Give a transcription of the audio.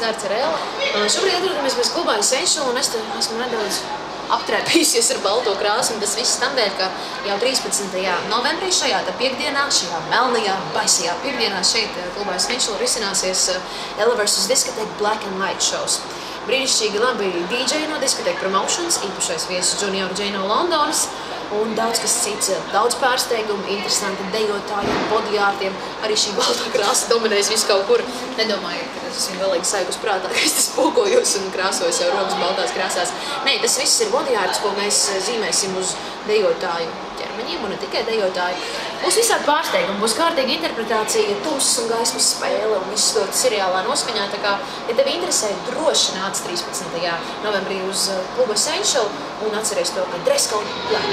Zērts ar Ēlu. Šobrīd atrodamies mēs klubā Essential, un es te esmu nedaudz aptrēpījusies ar balto krāsu, un tas viss tam dēļ, ka jau 13. novembrī šajā piekdienā, šajā melnajā, baisajā piekdienā šeit klubā Essential risināsies Ella vs. Diskoteka Black and White shows. Brīnišķīgi labi DJ no Diskoteka Promotions, īpašais viesis Junior J no Londonas, un daudz kas cits, daudz pārsteigumu, interesanti dejotājiem, bodyārtiem, arī šī baltā krāsa dominēs visu kaut kur. Nedomājiet, ka es esmu galīgi saigus prātā, ka es tas spokojos un krāsojos jau rokas baltās krāsās. Nē, tas viss ir bodyārts, ko mēs zīmēsim uz dejotāju ķermeņiem, un ne tikai dejotāju. Būs visādi pārsteigumi, būs kārtīga interpretācija, tumsas un gaismas spēle un viss to seriālā noskaņā. Tā kā, ja tevi interesē, droši nāc 13. novembrī uz klubu Essential un atceries to, ka dress code black.